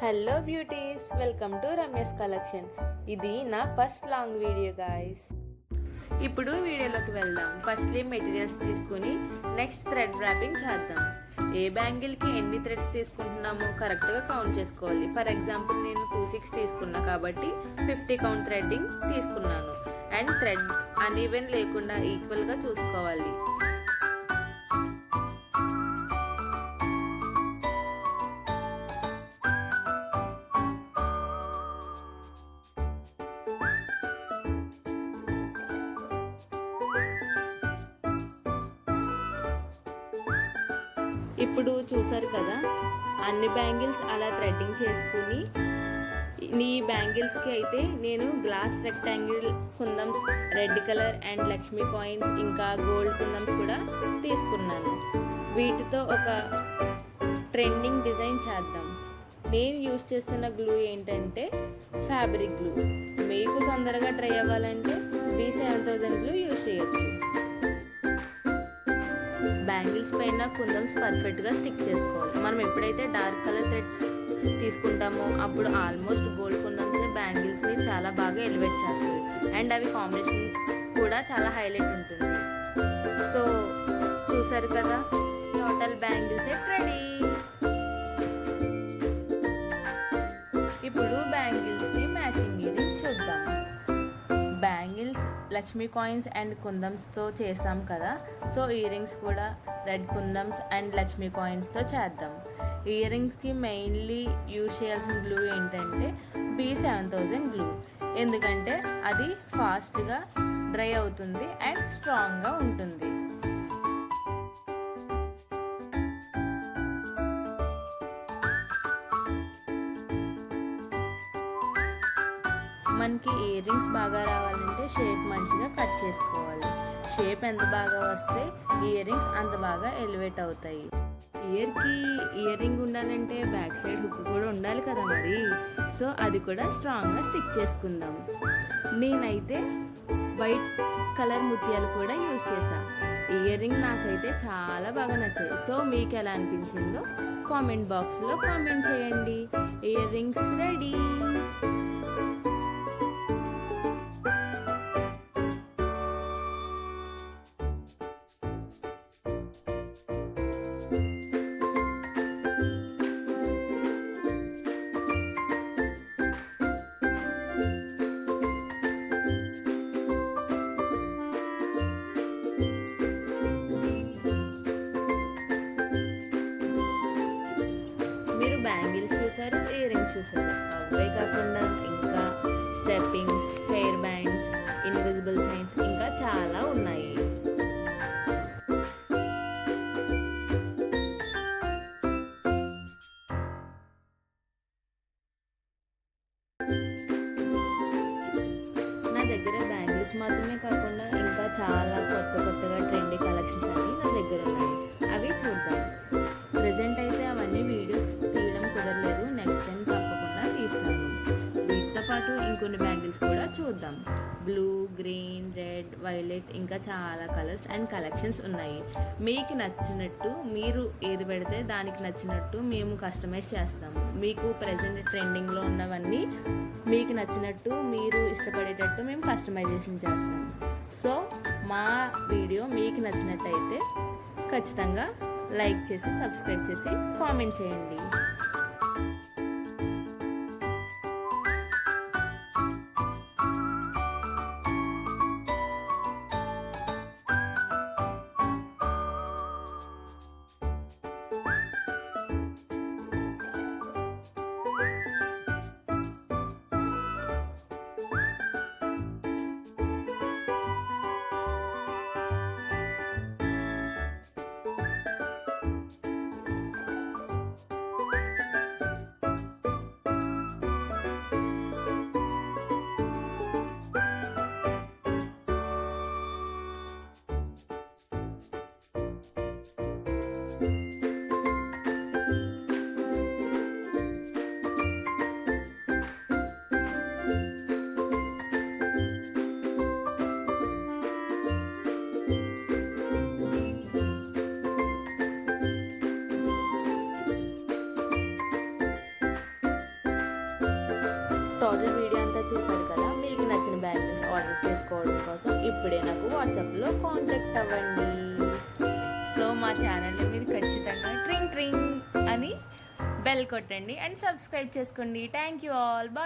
Hello beauties, welcome to Ramya's collection. ఇది నా first long video guys. ఇప్పుడు వీడియోలోకి వెళ్దాం. ఫస్ట్లీ మెటీరియల్స్ తీసుకుని నెక్స్ట్ థ్రెడ్ ర్యాపింగ్ చేద్దాం. ఏ బ్యాంగిల్కి ఎన్ని థ్రెడ్స్ తీసుకుంటున్నామో కరెక్ట్గా కౌంట్ చేసుకోవాలి. ఫర్ ఎగ్జాంపుల్ నేను 26 తీసుకున్నా కాబట్టి 50 కౌంట్ థ్రెడ్డింగ్ తీసుకున్నాను. అండ్ థ్రెడ్ అన్ఈవెన్ లేకుండా ఈక్వల్గా చూసుకోవాలి. ఇప్పుడు చూసారు కదా, అన్ని బ్యాంగిల్స్ అలా థ్రెడ్డింగ్ చేసుకుని ఈ బ్యాంగిల్స్కి అయితే నేను గ్లాస్ రెక్టాంగిల్ కుందమ్స్, red colour and Lakshmi coins, ఇంకా గోల్డ్ కుందమ్స్ కూడా తీసుకున్నాను. వీటితో ఒక ట్రెండింగ్ డిజైన్ చేద్దాం. నేను యూజ్ చేస్తున్న గ్లూ ఏంటంటే ఫ్యాబ్రిక్ గ్లూ. మీకు తొందరగా డ్రై అవ్వాలంటే B7000 గ్లూ యూజ్ చేయొచ్చు. బ్యాంగిల్స్ పైన కుందమ్స్ పర్ఫెక్ట్గా స్టిక్ చేసుకోవాలి. మనం ఎప్పుడైతే డార్క్ కలర్ థ్రెడ్స్ తీసుకుంటామో అప్పుడు ఆల్మోస్ట్ గోల్డ్ కుందమ్సే బ్యాంగిల్స్ని చాలా బాగా ఎలివేట్ చేస్తాయి. అండ్ అవి కాంబినేషన్ కూడా చాలా హైలైట్ ఉంటుంది. సో చూసారు కదా, టోటల్ బ్యాంగిల్ సెట్ రెడీ. ఇప్పుడు బ్యాంగిల్స్కి మ్యాచింగ్ ఇయరింగ్స్ చూద్దాం. బ్యాంగిల్స్ లక్ష్మీ కాయిన్స్ అండ్ కుందమ్స్తో చేసాం కదా, సో ఇయరింగ్స్ కూడా రెడ్ కుందమ్స్ అండ్ లక్ష్మీ కాయిన్స్తో చేద్దాం. ఇయరింగ్స్కి మెయిన్లీ యూజ్ చేయాల్సిన గ్లూ ఏంటంటే B7000 గ్లూ. ఎందుకంటే అది ఫాస్ట్గా డ్రై అవుతుంది అండ్ స్ట్రాంగ్గా ఉంటుంది. మనకి ఇయర్ రింగ్స్ బాగా రావాలంటే షేప్ మంచిగా కట్ చేసుకోవాలి. షేప్ ఎంత బాగా వస్తే ఇయర్ రింగ్స్ అంత బాగా ఎలివేట్ అవుతాయి. ఇయర్కి ఇయర్ రింగ్ ఉండాలంటే బ్యాక్ సైడ్ హుక్ కూడా ఉండాలి కదా మరి. సో అది కూడా స్ట్రాంగ్గా స్టిక్ చేసుకుందాం. నేనైతే వైట్ కలర్ ముత్యాలు కూడా యూజ్ చేశాను. ఇయర్ రింగ్ నాకైతే చాలా బాగా నచ్చాయి. సో మీకు ఎలా అనిపించిందో కామెంట్ బాక్స్లో కామెంట్ చేయండి. Ear rings ready. మీరు బ్యాంగిల్స్ చూసారు, ఇయర్ రింగ్స్ చూసారు. అవే కాకుండా ఇంకా స్టెప్పింగ్స్, హెయిర్ బ్యాండ్స్, ఇన్విజిబుల్ సైన్స్ ఇంకా చాలా ఉన్నాయి. నా దగ్గర బ్యాంగిల్స్ మాత్రమే కాకుండా ఇంకా చాలా కొత్తగా ట్రెండీ కలెక్షన్స్ అన్ని నా దగ్గర ఉన్నాయి. అవి చూద్దాం. ప్రెజెంట్ అయితే అవన్నీ వీడియోస్ తీయడం కుదరలేదు. నెక్స్ట్ టైం తప్పకుండా తీస్తాను. వీటితో పాటు ఇంకొన్ని బ్యాంగిల్స్ కూడా చూద్దాం. బ్లూ, గ్రీన్, రెడ్, వైలెట్ ఇంకా చాలా కలర్స్ అండ్ కలెక్షన్స్ ఉన్నాయి. మీకు నచ్చినట్టు మీరు ఏది పెడితే దానికి నచ్చినట్టు మేము కస్టమైజ్ చేస్తాము. మీకు ప్రెజెంట్ ట్రెండింగ్లో ఉన్నవన్నీ మీకు నచ్చినట్టు, మీరు ఇష్టపడేటట్టు మేము కస్టమైజేషన్ చేస్తాం. సో మా వీడియో మీకు నచ్చినట్టయితే ఖచ్చితంగా లైక్ చేసి, సబ్స్క్రైబ్ చేసి, కామెంట్ చేయండి. రోజు వీడియో అంతా చూసారు కదా, మీకు నచ్చిన బ్యాంగిల్స్ ఆర్డర్ చేసుకోవడం కోసం ఇప్పుడే నాకు వాట్సాప్లో కాంటాక్ట్ అవ్వండి. సో మా ఛానల్ని మీరు ఖచ్చితంగా ట్రింగ్ ట్రింగ్ అని బెల్ కొట్టండి అండ్ సబ్స్క్రైబ్ చేసుకోండి. Thank you all. బాయ్.